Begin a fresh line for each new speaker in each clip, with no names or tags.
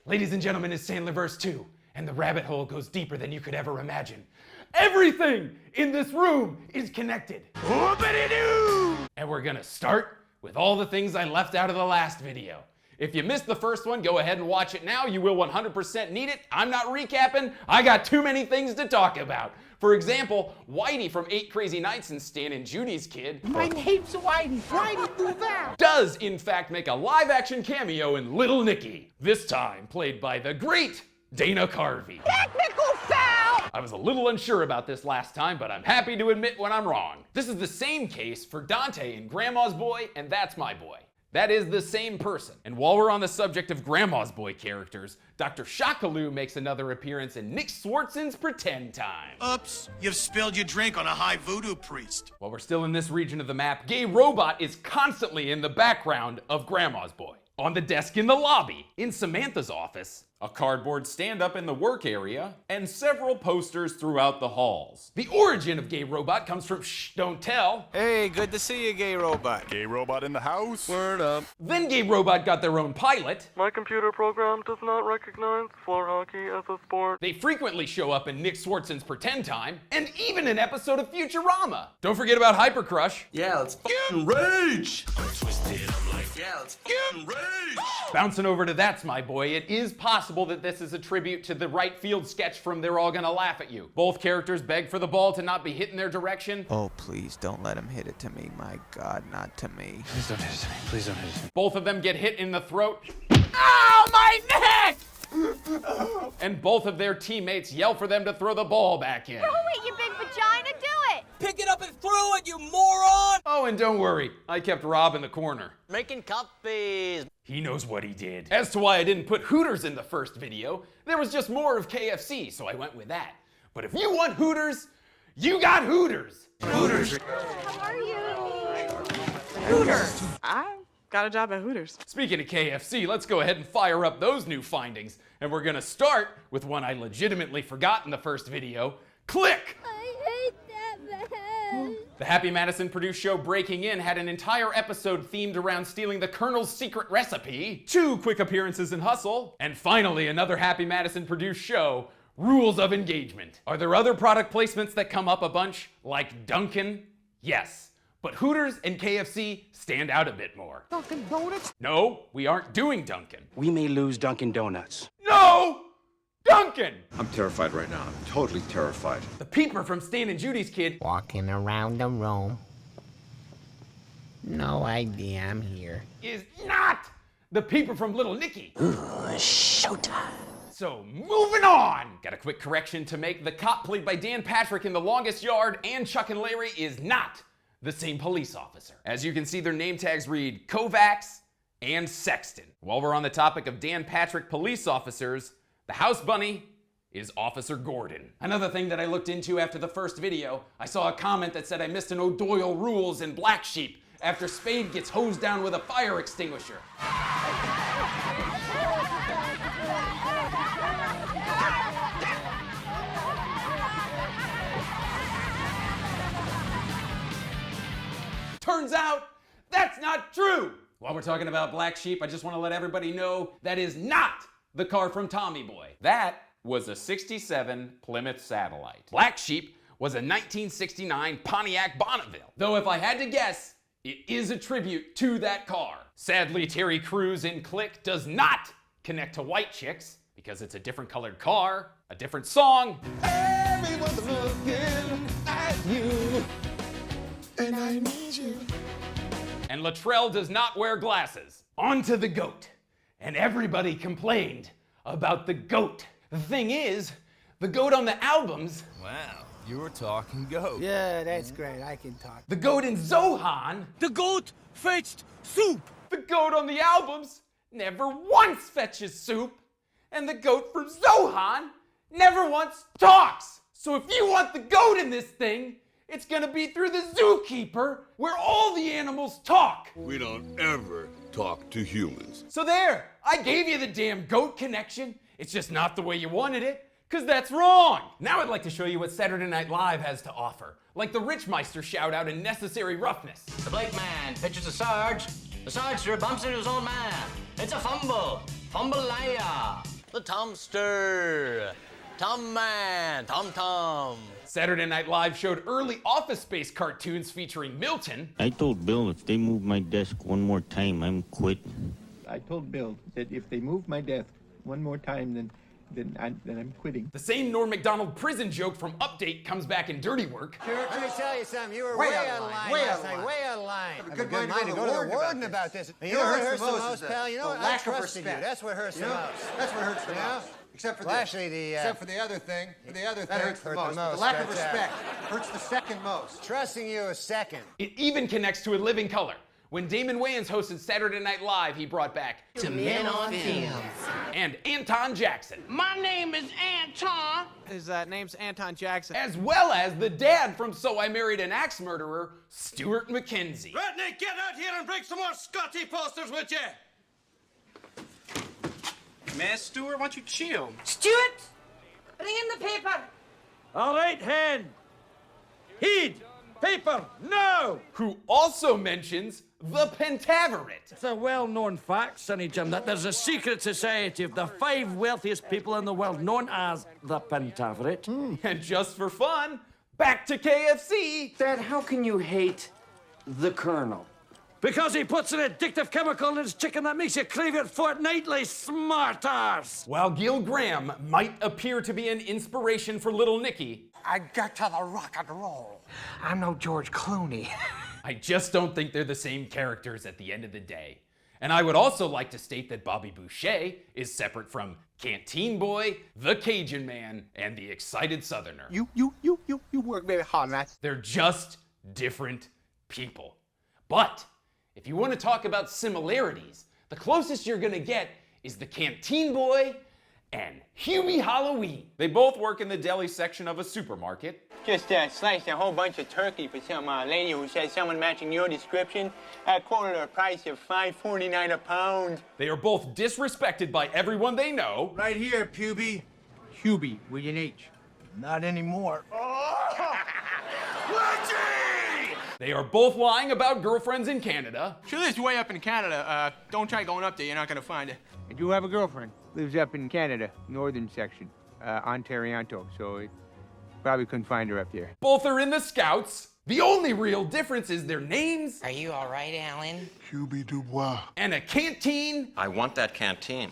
Ladies and gentlemen, it's Sandlerverse 2, and the rabbit hole goes deeper than you could ever imagine. Everything in this room is connected. Whoopity-doo! And we're gonna start with all the things I left out of the last video. If you missed the first one, go ahead and watch it now. You will 100% need it. I'm not recapping. I got too many things to talk about. For example, Whitey from 8 Crazy Nights and Stan and Judy's Kid.
My name's Whitey. Whitey, do that.
Does, in fact, make a live-action cameo in Little Nicky. This time played by the great Dana Carvey.
Technical foul!
I was a little unsure about this last time, but I'm happy to admit when I'm wrong. This is the same case for Dante in Grandma's Boy and That's My Boy. That is the same person. And while we're on the subject of Grandma's Boy characters, Dr. Shockaloo makes another appearance in Nick Swartzen's Pretend Time.
Oops, you've spilled your drink on a high voodoo priest.
While we're still in this region of the map, Gay Robot is constantly in the background of Grandma's Boy. On the desk in the lobby, in Samantha's office, a cardboard stand-up in the work area, and several posters throughout the halls. The origin of Gay Robot comes from Shh, Don't Tell.
Hey, good to see you, Gay Robot.
Gay Robot in the house.
Word up.
Then Gay Robot got their own pilot.
My computer program does not recognize floor hockey as a sport.
They frequently show up in Nick Swartzen's Pretend Time, and even an episode of Futurama. Don't forget about Hyper Crush.
Yeah, let's f***ing rage.
Bouncing over to That's My Boy, it is possible that this is a tribute to the right field sketch from They're All Gonna Laugh at You. Both characters beg for the ball to not be hit in their direction.
Oh, please don't let him hit it to me. My God, not to me.
Please don't hit it to me. Please don't hit it to me.
Both of them get hit in the throat. Ow, my neck! And both of their teammates yell for them to throw the ball back in.
Throw it, you big vagina, do it!
Pick it up and throw it, you moron!
Oh, and don't worry, I kept Rob in the corner.
Making copies.
He knows what he did. As to why I didn't put Hooters in the first video, there was just more of KFC, so I went with that. But if you want Hooters, you got Hooters. Hooters.
How are you?
Hooters! I got a job at Hooters.
Speaking of KFC, let's go ahead and fire up those new findings. And we're gonna start with one I legitimately forgot in the first video. Click!
I hate that man.
The Happy Madison produced show Breaking In had an entire episode themed around stealing the Colonel's secret recipe, 2 quick appearances in Hustle, and finally another Happy Madison produced show, Rules of Engagement. Are there other product placements that come up a bunch, like Dunkin'? Yes, but Hooters and KFC stand out a bit more.
Dunkin' Donuts?
No, we aren't doing Dunkin'.
We may lose Dunkin' Donuts.
No! Dunkin'!
I'm terrified right now. I'm totally terrified.
The peeper from Stan and Judy's Kid
Walking around the room. No idea I'm here.
is not the peeper from Little Nicky.
Showtime.
So moving on. Got a quick correction to make. The cop played by Dan Patrick in The Longest Yard and Chuck and Larry is not the same police officer. As you can see, their name tags read Kovacs and Sexton. While we're on the topic of Dan Patrick police officers, the house bunny is Officer Gordon. Another thing that I looked into after the first video, I saw a comment that said I missed an O'Doyle rules in Black Sheep after Spade gets hosed down with a fire extinguisher. Turns out, that's not true. While we're talking about Black Sheep, I just want to let everybody know that is not the car from Tommy Boy. That was a 67 Plymouth Satellite. Black Sheep was a 1969 Pontiac Bonneville. Though if I had to guess, it is a tribute to that car. Sadly, Terry Crews in Click does not connect to White Chicks because it's a different colored car, a different song. Everyone's looking at you, and I need you. And Latrell does not wear glasses. On to the goat. And everybody complained about the goat. The thing is, the goat on the albums.
Wow, you were talking goat.
Yeah, that's great. I can talk.
The goat in Zohan.
The goat fetched soup.
The goat on the albums never once fetches soup. And the goat from Zohan never once talks. So if you want the goat in this thing, it's gonna be through the zookeeper where all the animals talk.
We don't ever talk to humans.
So there, I gave you the damn goat connection. It's just not the way you wanted it, because that's wrong. Now I'd like to show you what Saturday Night Live has to offer, like the Richmeister shout out in Necessary Roughness.
The Blake man pitches to Sarge. The Sarge bumps into his own man. It's a fumble. Fumble liar. the Tomster. Tom Man, Tom Tom.
Saturday Night Live showed early Office Space cartoons featuring Milton.
I told Bill if they move my desk one more time, I'm quitting.
I told Bill that if they move my desk one more time, then I'm quitting.
The same Norm Macdonald prison joke from Update comes back in Dirty Work.
Let me tell you something. You were way out of line last night. Way out of line.
Have a good mind to go to the warden about this.
You know what hurts the most, pal? You know what? I trusted you. That's what hurts the most.
That's what hurts the most. Except for
except
for the other thing. The other
that
thing
hurts the
most.
most.
The lack of respect hurts the second most.
Trusting you a second.
It even connects to A Living Color. When Damon Wayans hosted Saturday Night Live, he brought back
To Men on Films.
And Anton Jackson.
My name is Anton.
His name's Anton Jackson.
As well as the dad from So I Married an Axe Murderer, Stuart McKenzie.
Rodney, get out here and bring some more Scotty posters with you.
Man, Stuart, why don't you chill?
Stuart, bring in the paper.
All right, hand. Heed. Paper. No.
Who also mentions the Pentaveret.
It's a well-known fact, Sonny Jim, that there's a secret society of the 5 wealthiest people in the world known as the Pentaveret.
And just for fun, back to KFC.
Dad, how can you hate the Colonel?
Because he puts an addictive chemical in his chicken that makes you crave it fortnightly, smart arse.
While Gil Graham might appear to be an inspiration for Little Nicky,
I got to the rock and roll. I'm no George Clooney.
I just don't think they're the same characters at the end of the day. And I would also like to state that Bobby Boucher is separate from Canteen Boy, the Cajun Man, and the Excited Southerner.
You work very hard on that.
They're just different people. But if you want to talk about similarities, the closest you're gonna get is the Canteen Boy and Hubie Halloween. They both work in the deli section of a supermarket.
Just sliced a whole bunch of turkey for some lady who said someone matching your description. I quoted her a price of $5.49 a pound.
They are both disrespected by everyone they know.
Right here, Puby.
Hubie with an H.
Not anymore.
They are both lying about girlfriends in Canada.
She lives way up in Canada. Don't try going up there. You're not gonna find her.
I do have a girlfriend. Lives up in Canada, northern section, Ontario, so probably couldn't find her up there.
Both are in the Scouts. The only real difference is their names.
Are you all right, Alan?
Hubie Dubois.
And a canteen
I want that canteen.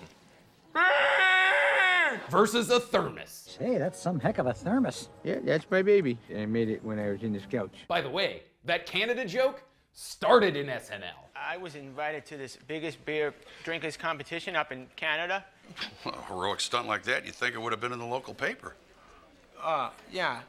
versus a thermos.
Hey, that's some heck of a thermos.
Yeah, that's my baby. I made it when I was in the Scouts.
By the way, that Canada joke started in SNL.
I was invited to this biggest beer drinkers competition up in Canada.
Well, a heroic stunt like that, you'd think it would have been in the local paper.
Yeah.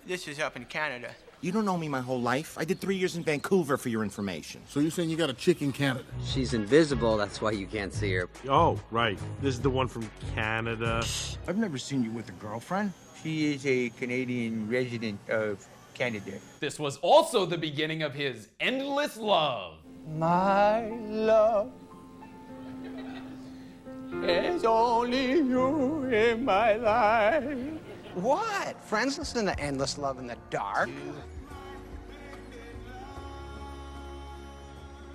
This is up in Canada.
You don't know me my whole life. I did 3 years in Vancouver for your information.
So you're saying you got a chick in Canada?
She's invisible, that's why you can't see her.
Oh, right. This is the one from Canada.
I've never seen you with a girlfriend. She is a Canadian resident of Canada.
This was also the beginning of his endless love.
My love is only you in my life.
What? Friends listen to Endless Love in the Dark?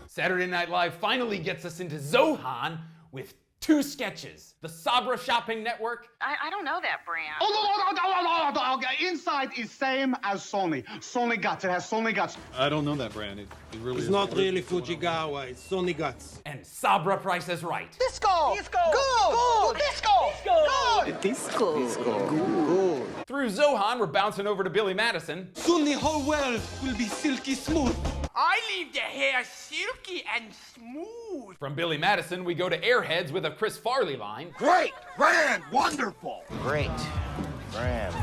Saturday Night Live finally gets us into Zohan with 2 sketches. The Sabra Shopping Network.
I don't know that brand.
Inside is same as Sony. Sony Guts. It has Sony Guts.
I don't know that brand. It really
It's not really Fujigawa. It's Sony Guts.
And Sabra Price is Right.
Disco! Disco! Good! Disco! Good!
Disco.
Good.
Through Zohan, we're bouncing over to Billy Madison.
Soon the whole world will be silky smooth.
I leave the hair silky and smooth.
From Billy Madison, we go to Airheads with a Chris Farley line.
Great, grand, wonderful.
Great. Grand.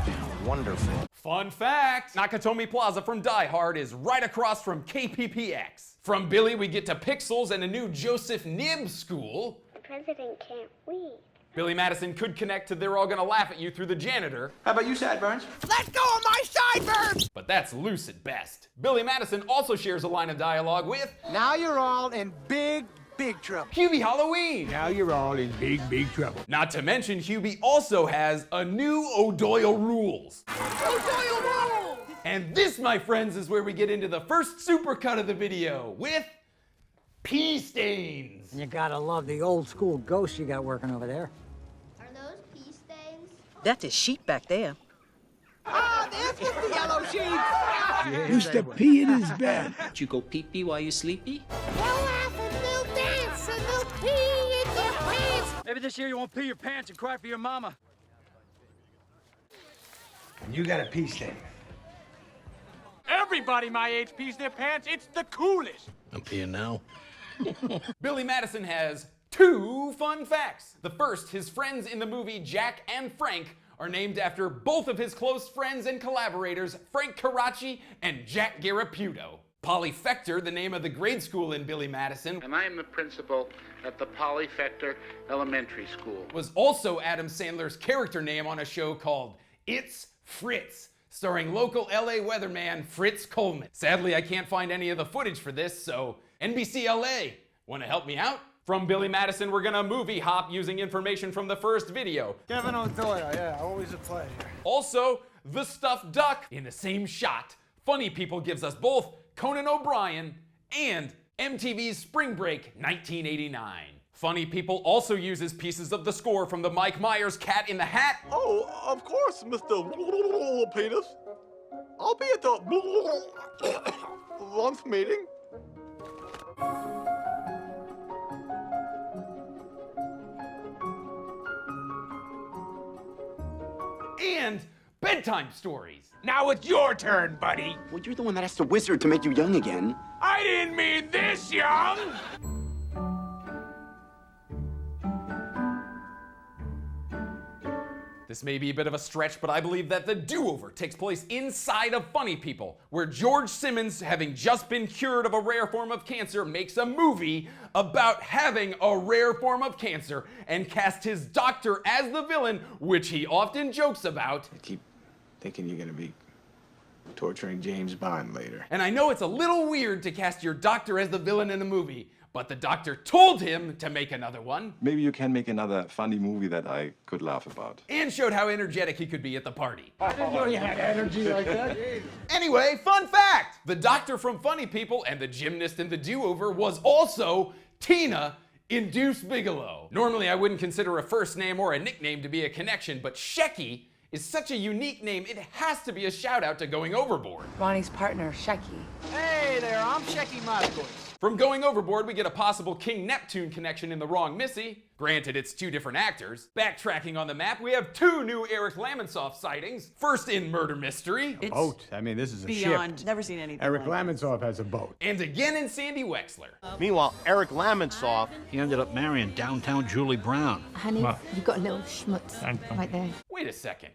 Wonderful.
Fun fact, Nakatomi Plaza from Die Hard is right across from KPPX. From Billy, we get to Pixels and a new Joseph Nib school.
The president can't read.
Billy Madison could connect to They're All Gonna Laugh at You through the janitor,
How about you, Sideburns?
Let go of my sideburns!
but that's loose at best. Billy Madison also shares a line of dialogue with
Now you're all in big trouble.
Hubie Halloween.
Now you're all in big trouble.
Not to mention, Hubie also has a new O'Doyle Rules.
O'Doyle Rules!
And this, my friends, is where we get into the first supercut of the video with pee stains.
You gotta love the old school ghosts you got working over there.
Are
That is sheep back there.
Ah, this is the yellow sheep.
Used to pee in his bed.
Did you go pee-pee while you sleepy?
Maybe this year you won't pee your pants and cry for your mama.
You got a pee stain.
Everybody my age pees their pants. It's the coolest.
I'm peeing now.
Billy Madison has 2 fun facts. The first, his friends in the movie Jack and Frank are named after both of his close friends and collaborators, Frank Karachi and Jack Garaputo. Polyfector, the name of the grade school in Billy Madison,
and I am the principal at the Polyfector Elementary School,
was also Adam Sandler's character name on a show called It's Fritz, starring local LA weatherman Fritz Coleman. Sadly, I can't find any of the footage for this, so NBC LA, wanna help me out? From Billy Madison, we're gonna movie hop using information from the first video.
Kevin O'Doyle, yeah, always a pleasure.
Also, the stuffed duck in the same shot. Funny People gives us both Conan O'Brien and MTV's Spring Break 1989. Funny People also uses pieces of the score from the Mike Myers Cat in the Hat.
Oh, of course, Mr. Penis. I'll be at the lunch meeting.
And bedtime stories.
Now it's your turn, buddy.
Well, you're the one that asked the wizard to make you young again.
I didn't mean this young.
This may be a bit of a stretch, but I believe that the do-over takes place inside of Funny People, where George Simmons, having just been cured of a rare form of cancer, makes a movie about having a rare form of cancer and casts his doctor as the villain, which he often jokes about.
I keep thinking you're gonna be torturing James Bond later.
And I know it's a little weird to cast your doctor as the villain in a movie, but the doctor told him to make another one.
Maybe you can make another funny movie that I could laugh about.
And showed how energetic he could be at the party.
I didn't know you had energy like that.
Anyway, fun fact! The doctor from Funny People and the gymnast in the do-over was also Tina in Deuce Bigalow. Normally I wouldn't consider a first name or a nickname to be a connection, but Shecky is such a unique name, it has to be a shout out to Going Overboard.
Ronnie's partner, Shecky.
Hey there, I'm Shecky Moskowitz.
From Going Overboard, we get a possible King Neptune connection in The Wrong Missy. Granted, it's 2 different actors. Backtracking on the map, we have 2 new Eric Lamonsoff sightings. First in Murder Mystery.
A boat. I mean, this is a
Beyond.
ship.
Never seen anything
Eric
like
Lamonsoff has a boat.
And again in Sandy Wexler.
Meanwhile, Eric Lamonsoff,
He ended up marrying downtown Julie Brown.
Honey, you got a little schmutz right there.
Wait a second.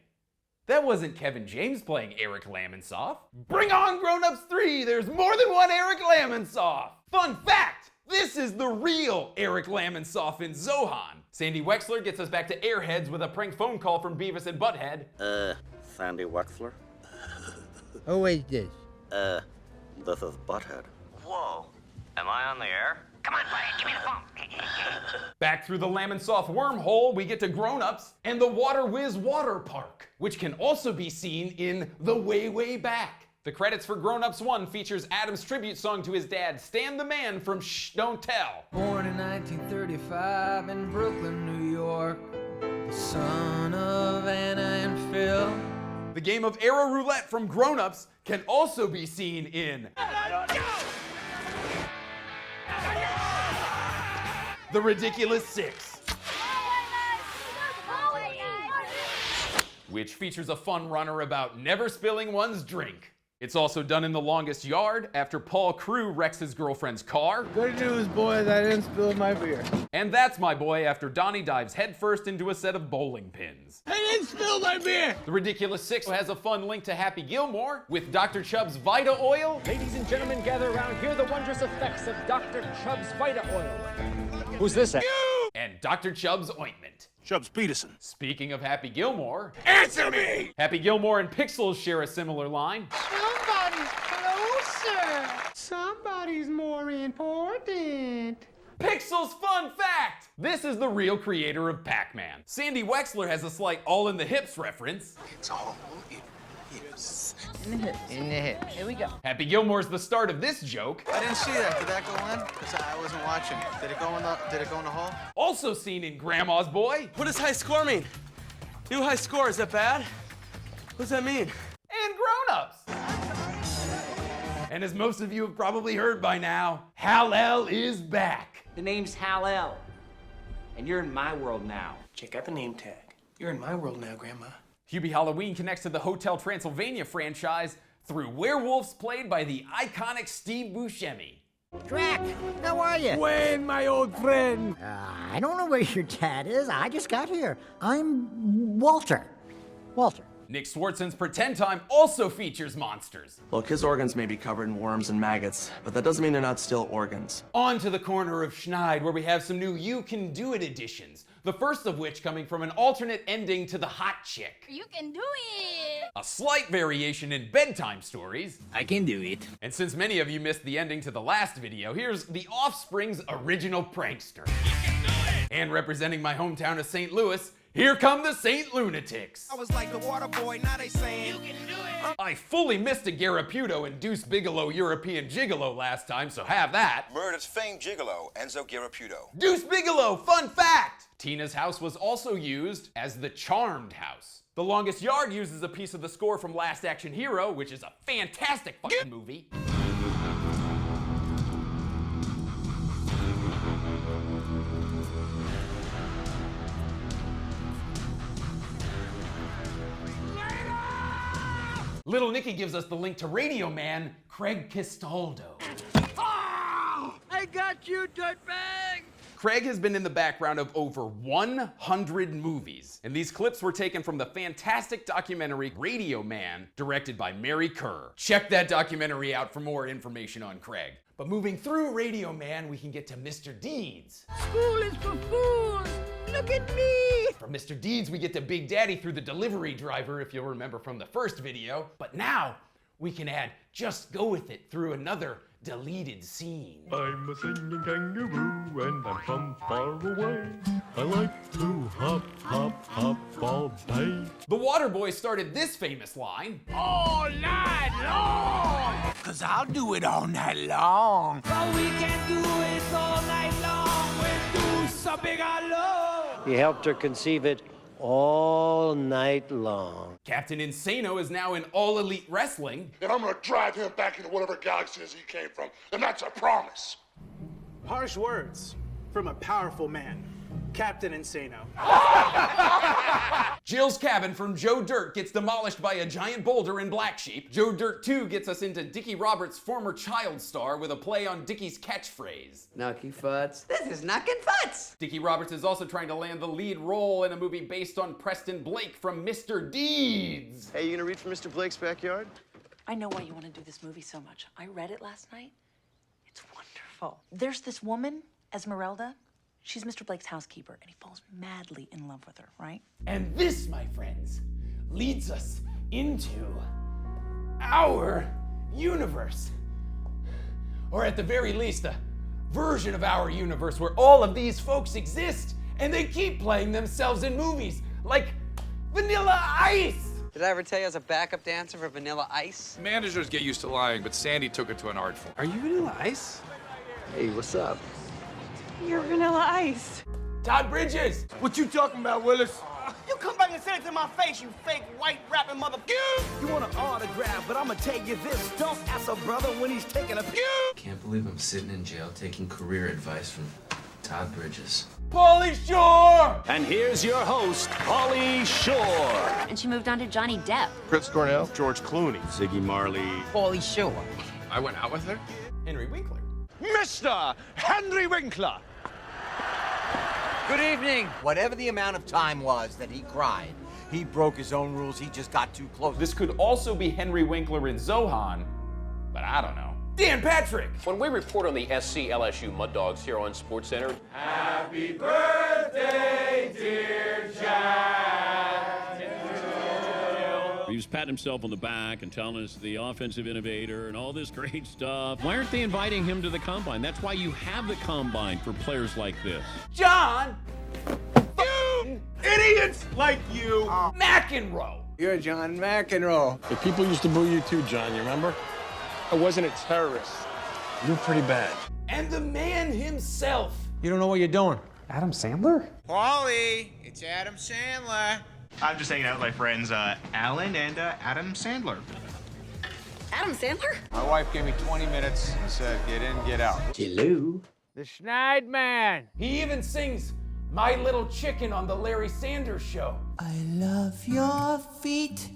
That wasn't Kevin James playing Eric Lamonsoff. Bring on Grown Ups 3! There's more than one Eric Lamonsoff! Fun fact! This is the real Eric Lamonsoff in Zohan. Sandy Wexler gets us back to Airheads with a prank phone call from Beavis and Butthead.
Sandy Wexler?
Who is this?
This is Butthead.
Whoa. Am I on the air?
Come on, Brian, give me the phone.
Back through the Lamonsoff wormhole, we get to Grown Ups and the Water Whiz Water Park, which can also be seen in The Way, Way Back. The credits for Grown Ups 1 features Adam's tribute song to his dad, Stan the Man from Shh, Don't Tell.
Born in 1935 in Brooklyn, New York, the son of Anna and Phil.
The game of Arrow Roulette from Grown Ups can also be seen in The Ridiculous Six, which features a fun runner about never spilling one's drink. It's also done in The Longest Yard after Paul Crewe wrecks his girlfriend's car.
Good news, boys, I didn't spill my beer.
And That's My Boy after Donnie dives headfirst into a set of bowling pins.
I didn't spill my beer!
The Ridiculous Six has a fun link to Happy Gilmore with Dr. Chubb's Vita Oil.
Ladies and gentlemen, gather around, hear the wondrous effects of Dr. Chubb's Vita Oil. Who's this at?
And Dr. Chubb's Ointment.
Chubbs Peterson.
Speaking of Happy Gilmore,
Answer me!
Happy Gilmore and Pixels share a similar line.
Somebody's closer. Somebody's more important.
Pixels fun fact! This is the real creator of Pac-Man. Sandy Wexler has a slight All in the Hips reference.
It's all in the hips.
In the hips.
In the hips.
Here we go.
Happy Gilmore's the start of this joke.
I didn't see that. Did that go in? Because I wasn't watching. Did it go in the hole?
Also seen in Grandma's Boy.
What does high score mean?
New high score, is that bad? What does that mean?
And grown-ups. And as most of you have probably heard by now, Hal-El is back.
The name's Hal-El, and you're in my world now.
Check out the name tag. You're in my world now, Grandma.
Hubie Halloween connects to the Hotel Transylvania franchise through werewolves played by the iconic Steve Buscemi.
Drac, how are you?
Wayne, my old friend.
I don't know where your dad is. I just got here. I'm Walter. Walter.
Nick Swartzen's Pretend Time also features monsters.
Look, his organs may be covered in worms and maggots, but that doesn't mean they're not still organs.
On to the corner of Schneid, where we have some new You Can Do It editions. The first of which coming from an alternate ending to The Hot Chick.
You can do it!
A slight variation in bedtime stories.
I can do it.
And since many of you missed the ending to the last video, here's The Offspring's original prankster. And representing my hometown of St. Louis, here come the St. Lunatics.
I was like the water boy, now they saying you can do it.
I fully missed a Garaputo and Deuce Bigelow European Gigolo last time, so have that.
Murdered famed gigolo, Enzo Garaputo.
Deuce Bigelow, fun fact! Tina's house was also used as the Charmed house. The Longest Yard uses a piece of the score from Last Action Hero, which is a fantastic fucking movie. Little Nicky gives us the link to Radio Man, Craig Castaldo.
Oh, I got you, dirtbag!
Craig has been in the background of over 100 movies, and these clips were taken from the fantastic documentary Radio Man, directed by Mary Kerr. Check that documentary out for more information on Craig. But moving through Radio Man, we can get to Mr. Deeds.
School is for fools! Look at me!
From Mr. Deeds, we get to Big Daddy through the delivery driver, if you'll remember from the first video. But now, we can add Just Go With It through another deleted scene.
I'm a singing kangaroo and I'm from far away. I like to hop, hop, hop all day.
The Waterboy started this famous line.
All night long! Cause I'll do it all night long. But we can do it all night long with so big I love.
He helped her conceive it all night long.
Captain Insano is now in All Elite Wrestling.
And I'm gonna drive him back into whatever galaxy he came from. And that's a promise.
Harsh words from a powerful man, Captain Insano.
Jill's cabin from Joe Dirt gets demolished by a giant boulder in Black Sheep. Joe Dirt 2 gets us into Dickie Roberts' former child star with a play on Dickie's catchphrase.
Knucky Futz. This is Knockin' Futz!
Dickie Roberts is also trying to land the lead role in a movie based on Preston Blake from Mr. Deeds.
Hey, you gonna read from Mr. Blake's backyard?
I know why you want to do this movie so much. I read it last night. It's wonderful. There's this woman, Esmeralda. She's Mr. Blake's housekeeper, and he falls madly in love with her, right?
And this, my friends, leads us into our universe. Or at the very least, a version of our universe where all of these folks exist, and they keep playing themselves in movies, like Vanilla Ice!
Did I ever tell you I was a backup dancer for Vanilla Ice?
Managers get used to lying, but Sandy took it to an art form.
Are you Vanilla Ice?
Hey, what's up?
You're Vanilla Ice.
Todd Bridges!
What you talking about, Willis?
You come back and say it to my face, you fake white rapping mother.
You want an autograph, but I'ma tell you this. Don't ask a brother when he's taking a
Can't believe I'm sitting in jail taking career advice from Todd Bridges.
Pauly Shore!
And here's your host, Pauly Shore.
And she moved on to Johnny Depp.
Chris Cornell, George Clooney,
Ziggy Marley.
Pauly Shore.
I went out with her?
Henry Winkler.
Mr. Henry Winkler.
Good evening. Whatever the amount of time was that he cried, he broke his own rules. He just got too close.
This could also be Henry Winkler in Zohan, but I don't know. Dan Patrick!
When we report on the SC LSU Mud Dogs here on SportsCenter.
Happy birthday, dear Jack!
He was patting himself on the back and telling us the offensive innovator and all this great stuff. Why aren't they inviting him to the Combine? That's why you have the Combine for players like this.
John!
You idiots like you.
McEnroe!
You're John McEnroe.
The people used to boo you too, John, you remember?
I wasn't a terrorist.
You're pretty bad.
And the man himself.
You don't know what you're doing.
Adam Sandler?
Paulie, it's Adam Sandler.
I'm just hanging out with my friends, Alan and Adam Sandler.
Adam Sandler?
My wife gave me 20 minutes and said, get in, get out.
Hello.
The Schneid Man.
He even sings My Little Chicken on the Larry Sanders Show.
I love your feet.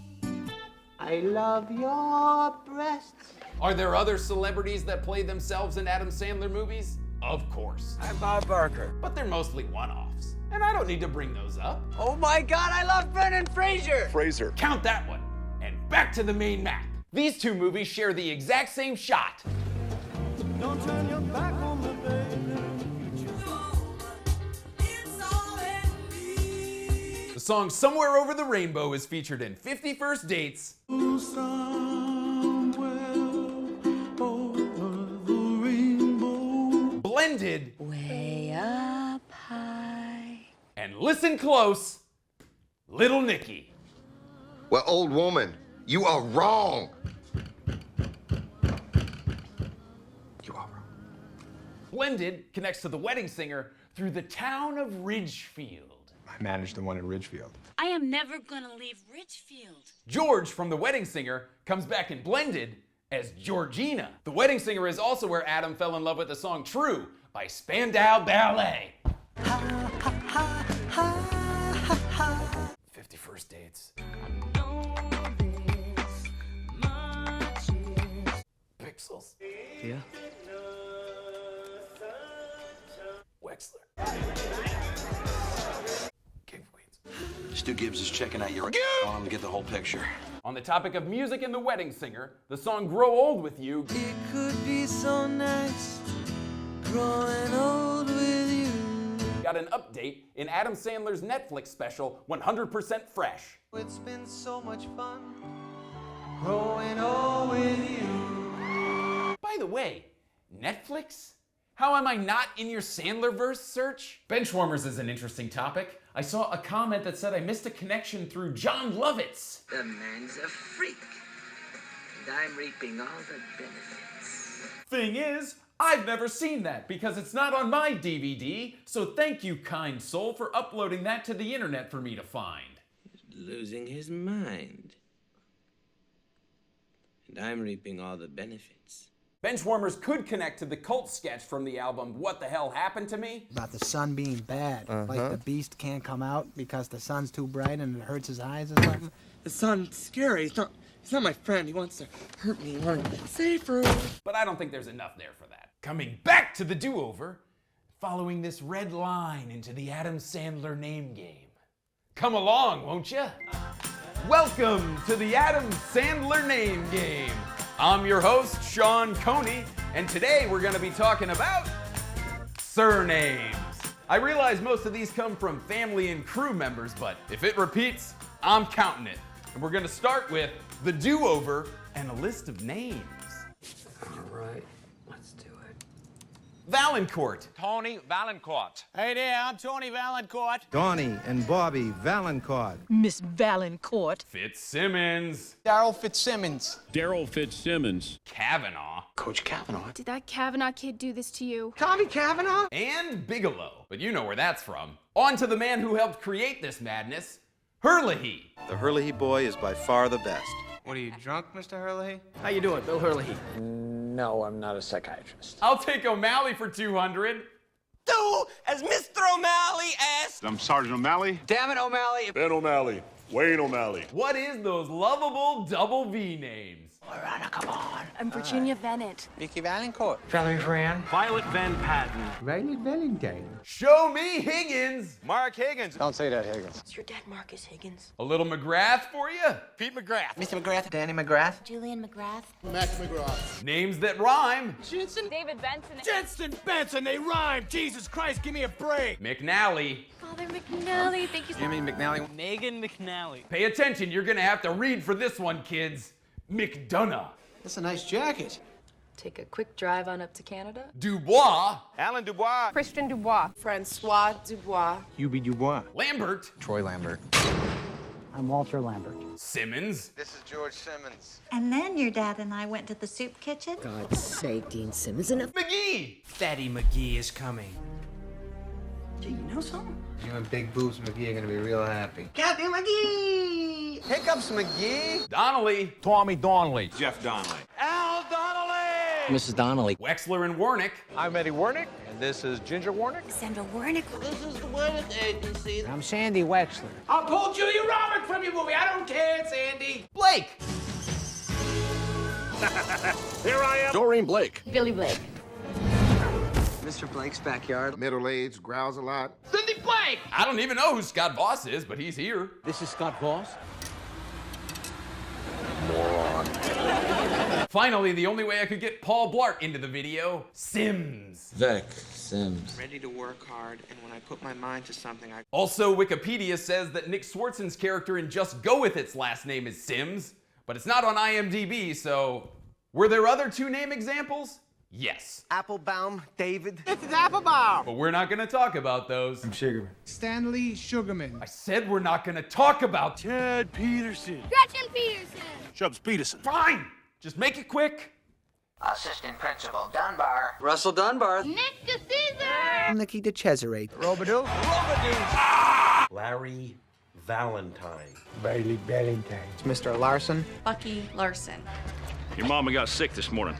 I love your breasts.
Are there other celebrities that play themselves in Adam Sandler movies? Of course.
I'm Bob Barker.
But they're mostly one-offs. And I don't need to bring those up.
Oh my God, I love Brendan Fraser.
Fraser.
Count that one. And back to the main map. These two movies share the exact same shot.
Don't turn your back on the baby.
The song Somewhere Over the Rainbow is featured in 50 First Dates. Blended.
Way up high.
And listen close, Little Nicky.
Well, old woman, you are wrong. You are wrong.
Blended connects to the wedding singer through the town of Ridgefield.
I managed the one in Ridgefield.
I am never gonna leave Ridgefield.
George from The Wedding Singer comes back in Blended as Georgina. The Wedding Singer is also where Adam fell in love with the song True by Spandau Ballet. 50 First Dates. Pixels.
Yeah.
Wexler.
Stu Gibbs is checking out your... I want him to get the whole picture.
On the topic of music and The Wedding Singer, the song Grow Old With You
It could be so nice growing old with you.
got an update in Adam Sandler's Netflix special, 100% Fresh.
It's been so much fun growing old with you.
By the way, Netflix? How am I not in your Sandlerverse search? Benchwarmers is an interesting topic. I saw a comment that said I missed a connection through John Lovitz.
The man's a freak, and I'm reaping all the benefits.
Thing is, I've never seen that because it's not on my DVD, so thank you, kind soul, for uploading that to the internet for me to find.
He's losing his mind, and I'm reaping all the benefits.
Benchwarmers could connect to the cult sketch from the album What the Hell Happened to Me?
About the sun being bad. Like the beast can't come out because the sun's too bright and it hurts his eyes or something.
The sun's scary. He's not my friend. He wants to hurt me. He wants to save her.
But I don't think there's enough there for that. Coming back to the do-over, following this red line into the Adam Sandler name game. Come along, won't ya? Welcome to the Adam Sandler name game. I'm your host, Shawn Kohne, and today we're gonna be talking about surnames. I realize most of these come from family and crew members, but if it repeats, I'm counting it. And we're gonna start with the do-over and a list of names.
All right, let's do it.
Valancourt.
Tony Valancourt.
Hey there, I'm Tony Valancourt.
Donnie and Bobby Valancourt.
Miss Valancourt.
Fitzsimmons.
Daryl Fitzsimmons.
Daryl Fitzsimmons.
Kavanaugh.
Coach Kavanaugh.
Did that Kavanaugh kid do this to you?
Tommy Kavanaugh?
And Bigelow. But you know where that's from. On to the man who helped create this madness, Herlihy.
The Herlihy boy is by far the best.
What are you, drunk, Mr. Herlihy?
How you doing, Bill Herlihy? No, I'm not a psychiatrist.
I'll take O'Malley for 200.
Do as Mr. O'Malley asked.
I'm Sergeant O'Malley.
Damn it, O'Malley.
Ben O'Malley. Wayne O'Malley.
What is those lovable double V names?
Loretta, come on.
I'm Virginia Bennett.
Mickey Valancourt.
Valerie Fran.
Violet Van Patten.
Violet Valentine.
Show me Higgins.
Mark Higgins.
Don't say that, Higgins.
Is your dad Marcus Higgins?
A little McGrath for you?
Pete McGrath.
Mr. McGrath, Danny McGrath.
Julian McGrath.
Max McGrath.
Names that rhyme.
David Benson.
Jensen Benson, they rhyme. Jesus Christ, give me a break.
McNally.
Father McNally, thank you so much.
Jimmy McNally.
Megan McNally.
Pay attention, you're gonna have to read for this one, kids. McDonough.
That's a nice jacket.
Take a quick drive on up to Canada.
Dubois.
Alan Dubois.
Christian Dubois. Francois Dubois.
Hubie Dubois.
Lambert.
Troy Lambert.
I'm Walter Lambert.
Simmons.
This is George Simmons.
And then your dad and I went to the soup kitchen.
God's sake, Dean Simmons.
McGee.
Fatty McGee is coming.
Gee, you know something?
You and Big Boobs McGee are gonna be real happy.
Captain McGee! Hiccups McGee!
Donnelly.
Tommy Donnelly.
Jeff Donnelly.
Al Donnelly!
Mrs. Donnelly.
Wexler and Warnick.
I'm Eddie Warnick, and this is Ginger Warnick.
Sandra Warnick.
This is the Warnick Agency.
I'm Sandy Wexler.
I'll pull Julia Roberts from your movie. I don't care, Sandy.
Blake.
Here I am.
Doreen Blake.
Billy Blake.
Mr. Blake's backyard.
Middle-aged, growls a lot.
Cindy Blake.
I don't even know who Scott Voss is, but he's here.
This is Scott Voss.
Finally, the only way I could get Paul Blart into the video, Sims.
Vec, Sims.
Ready to work hard, and when I put my mind to something, I...
Also, Wikipedia says that Nick Swartzen's character in Just Go With It's last name is Sims, but it's not on IMDb, so... Were there other two name examples? Yes.
Applebaum, David.
This is Applebaum.
But we're not gonna talk about those.
I'm Sugarman.
Stanley Sugarman.
I said we're not gonna talk about...
Ted Peterson.
Gretchen Peterson.
Chubbs Peterson.
Fine! Just make it quick.
Assistant Principal Dunbar.
Russell Dunbar.
Nick DeCesar.
Nicky DeCesare.
Robidoux.
Larry Valentine.
Bailey Bellington. Mr. Larson.
Bucky Larson.
Your mama got sick this morning.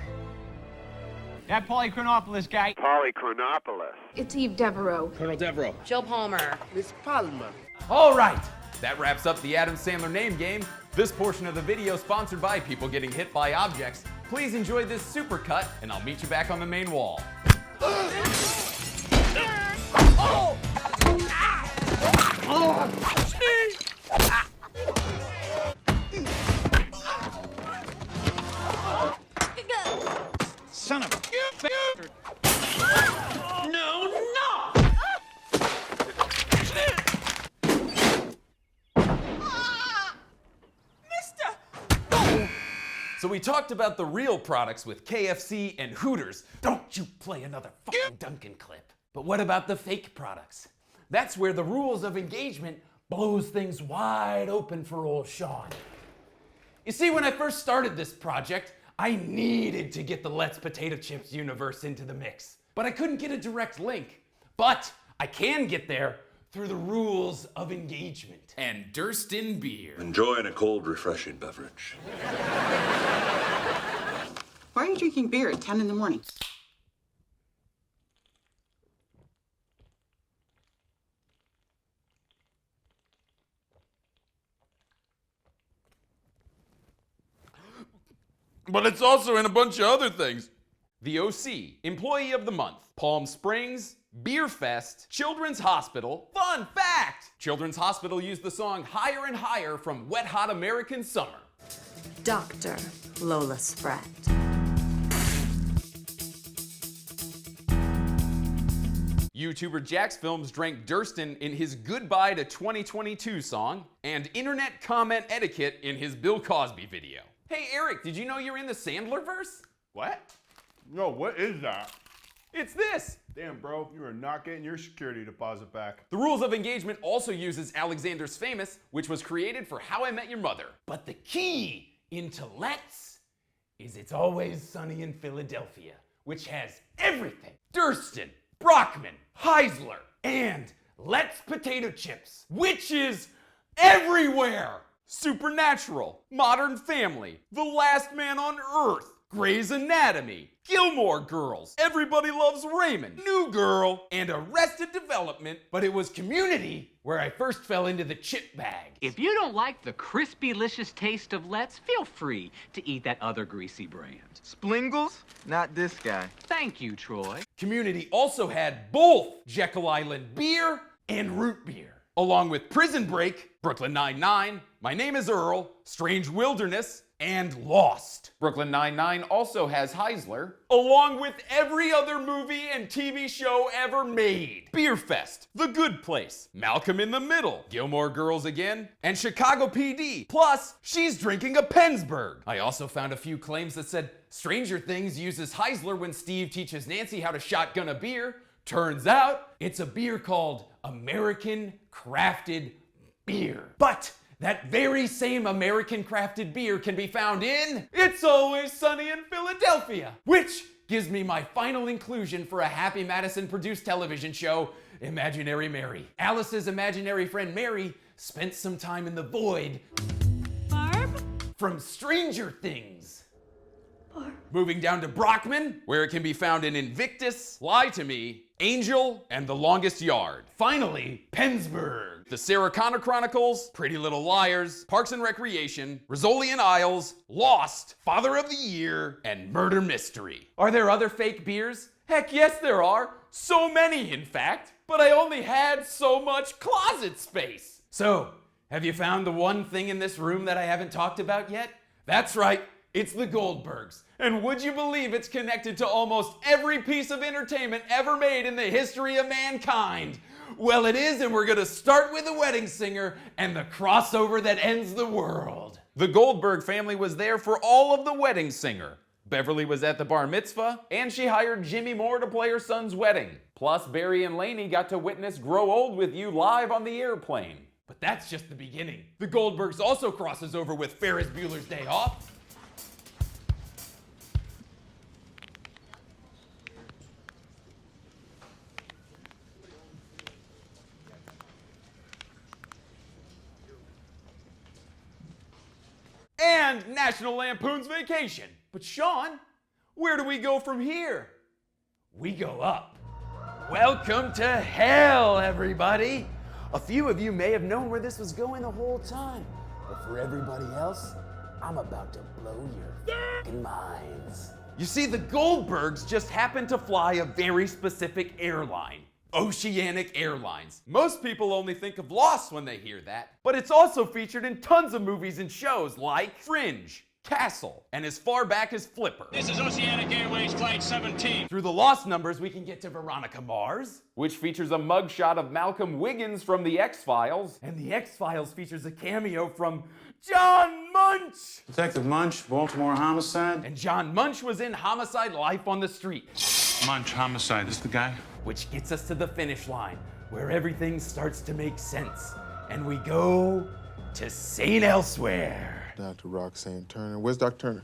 That Polychronopoulos guy.
Polychronopoulos.
It's Eve Devereaux.
Colonel Devereaux.
Jill Palmer.
Miss Palmer.
All right, that wraps up the Adam Sandler name game. This portion of the video sponsored by people getting hit by objects. Please enjoy this supercut, and I'll meet you back on the main wall.
Son of a... No, no!
So we talked about the real products with KFC and Hooters. Don't you play another fucking Duncan clip. But what about the fake products? That's where the rules of engagement blows things wide open for old Shawn. You see, when I first started this project, I needed to get the Let's Potato Chips universe into the mix. But I couldn't get a direct link. But I can get there through the rules of engagement. And Durston beer.
Enjoying a cold, refreshing beverage.
Why are you drinking beer at 10 in the morning?
But it's also in a bunch of other things. The OC, Employee of the Month, Palm Springs, Beer Fest, Children's Hospital. Fun fact! Children's Hospital used the song Higher and Higher from Wet Hot American Summer.
Dr. Lola Spratt.
YouTuber Jax Films drank Durston in his Goodbye to 2022 song, and internet comment etiquette in his Bill Cosby video. Hey Eric, did you know you're in the Sandlerverse?
What? No, what is that?
It's this!
Damn, bro, you are not getting your security deposit back.
The Rules of Engagement also uses Alexander's Famous, which was created for How I Met Your Mother. But the key into Let's is It's Always Sunny in Philadelphia, which has everything. Durston, Brockman, Heisler, and Let's Potato Chips, which is everywhere. Supernatural, Modern Family, The Last Man on Earth, Grey's Anatomy, Gilmore Girls, Everybody Loves Raymond, New Girl, and Arrested Development, but it was Community where I first fell into the chip bag.
If you don't like the crispy-licious taste of Let's, feel free to eat that other greasy brand.
Splingles? Not this guy.
Thank you, Troy.
Community also had both Jekyll Island beer and root beer, along with Prison Break, Brooklyn Nine-Nine, My Name is Earl, Strange Wilderness, and Lost. Brooklyn Nine-Nine also has Heisler, along with every other movie and TV show ever made. Beer Fest, The Good Place, Malcolm in the Middle, Gilmore Girls again, and Chicago PD. Plus, she's drinking a Pennsburg. I also found a few claims that said Stranger Things uses Heisler when Steve teaches Nancy how to shotgun a beer. Turns out, it's a beer called American Crafted Beer. But that very same American crafted beer can be found in It's Always Sunny in Philadelphia, which gives me my final inclusion for a Happy Madison produced television show, Imaginary Mary. Alice's imaginary friend Mary spent some time in the void.
Barb?
From Stranger Things. Moving down to Brockman, where it can be found in Invictus, Lie to Me, Angel, and The Longest Yard. Finally, Pennsburg. The Sarah Connor Chronicles, Pretty Little Liars, Parks and Recreation, Rizzoli and Isles, Lost, Father of the Year, and Murder Mystery. Are there other fake beers? Heck yes there are. So many, in fact. But I only had so much closet space. So, have you found the one thing in this room that I haven't talked about yet? That's right. It's the Goldbergs. And would you believe it's connected to almost every piece of entertainment ever made in the history of mankind? Well, it is, and we're gonna start with The Wedding Singer and the crossover that ends the world. The Goldberg family was there for all of The Wedding Singer. Beverly was at the bar mitzvah, and she hired Jimmy Moore to play her son's wedding. Plus, Barry and Laney got to witness Grow Old With You live on the airplane. But that's just the beginning. The Goldbergs also crosses over with Ferris Bueller's Day Off, and National Lampoon's Vacation. But Shawn, where do we go from here? We go up. Welcome to hell, everybody. A few of you may have known where this was going the whole time, but for everybody else, I'm about to blow your f***ing minds. You see, the Goldbergs just happened to fly a very specific airline. Oceanic Airlines. Most people only think of Lost when they hear that, but it's also featured in tons of movies and shows like Fringe, Castle, and as far back as Flipper.
This is Oceanic Airways Flight 17.
Through the Lost numbers, we can get to Veronica Mars, which features a mugshot of Malcolm Wiggins from The X-Files, and The X-Files features a cameo from John Munch!
Detective Munch, Baltimore Homicide.
And John Munch was in Homicide: Life on the Street.
Munch, Homicide, is the guy?
Which gets us to the finish line, where everything starts to make sense. And we go to St. Elsewhere.
Dr. Roxanne Turner. Where's Dr. Turner?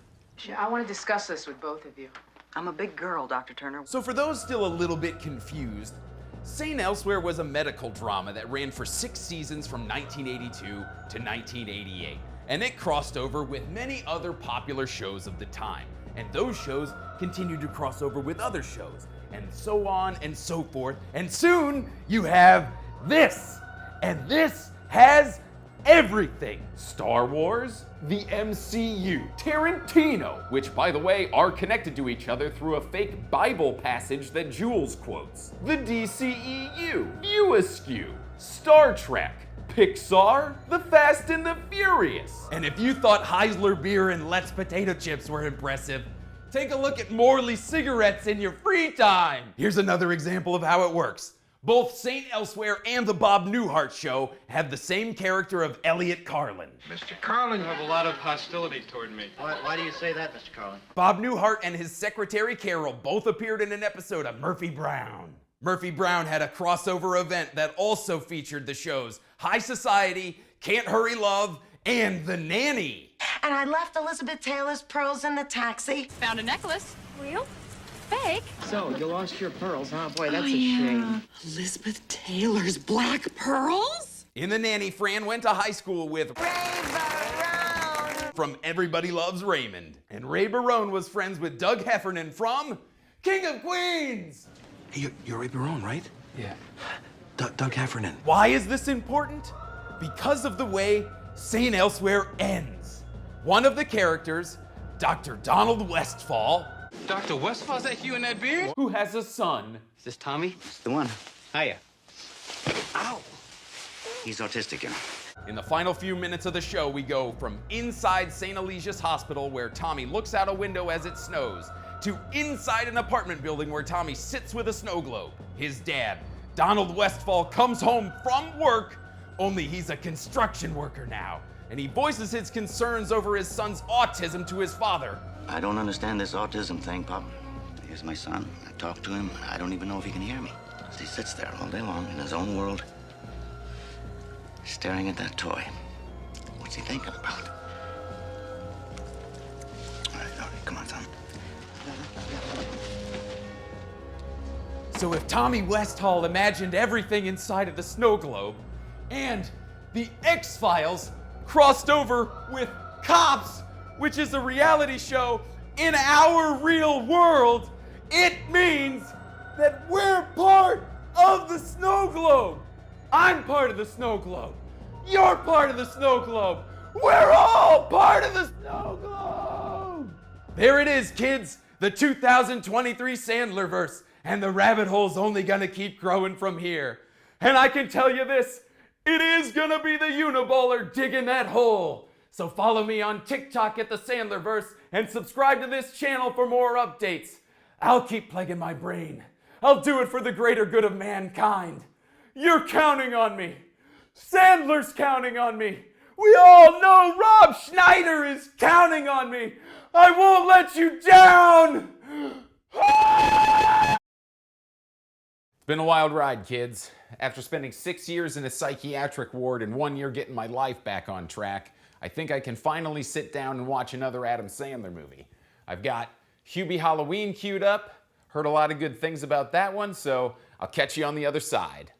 I want to discuss this with both of you.
I'm a big girl, Dr. Turner.
So for those still a little bit confused, St. Elsewhere was a medical drama that ran for 6 seasons from 1982 to 1988. And it crossed over with many other popular shows of the time. And those shows continued to cross over with other shows, and so on and so forth. And soon you have this. And this has everything. Star Wars, the MCU, Tarantino, which by the way are connected to each other through a fake Bible passage that Jules quotes. The DCEU, View Askew, Star Trek, Pixar, The Fast and the Furious. And if you thought Heisler beer and Let's potato chips were impressive, take a look at Morley cigarettes in your free time. Here's another example of how it works. Both St. Elsewhere and The Bob Newhart Show have the same character of Elliot Carlin.
Mr. Carlin, you have a lot of hostility toward me.
Why do you say that, Mr. Carlin?
Bob Newhart and his secretary Carol both appeared in an episode of Murphy Brown. Murphy Brown had a crossover event that also featured the shows High Society, Can't Hurry Love, and The Nanny.
And I left Elizabeth Taylor's pearls in the taxi.
Found a necklace. Real? Fake?
So, you lost your pearls, huh? Boy, that's a shame.
Elizabeth Taylor's black pearls?
In The Nanny, Fran went to high school with Ray Barone from Everybody Loves Raymond. And Ray Barone was friends with Doug Heffernan from King of Queens.
Hey, you're Ray Barone, right? Yeah. Doug Heffernan.
Why is this important? Because of the way St. Elsewhere ends. One of the characters, Dr. Donald Westfall.
Dr. Westfall, is that you in that beard?
Who has a son.
Is this Tommy? It's the one. Hiya. Ow! He's autistic, you know.
In the final few minutes of the show, we go from inside St. Alicia's Hospital, where Tommy looks out a window as it snows, to inside an apartment building where Tommy sits with a snow globe. His dad, Donald Westfall, comes home from work, only he's a construction worker now, and he voices his concerns over his son's autism to his father.
I don't understand this autism thing, Pop. Here's my son. I talk to him. I don't even know if he can hear me. He sits there all day long in his own world, staring at that toy. What's he thinking about? All right, come on, son.
So So if Tommy Westhall imagined everything inside of the snow globe, and the X-Files crossed over with Cops, which is a reality show in our real world, it means that we're part of the snow globe. I'm part of the snow globe. You're part of the snow globe. We're all part of the snow globe. There it is, kids. The 2023 Sandlerverse. And the rabbit hole's only gonna keep growing from here. And I can tell you this, it is gonna be the Uniballer digging that hole. So follow me on TikTok at the Sandlerverse and subscribe to this channel for more updates. I'll keep plaguing my brain. I'll do it for the greater good of mankind. You're counting on me. Sandler's counting on me. We all know Rob Schneider is counting on me. I won't let you down. It's been a wild ride, kids. After spending 6 years in a psychiatric ward and 1 year getting my life back on track, I think I can finally sit down and watch another Adam Sandler movie. I've got Hubie Halloween queued up. Heard a lot of good things about that one, so I'll catch you on the other side.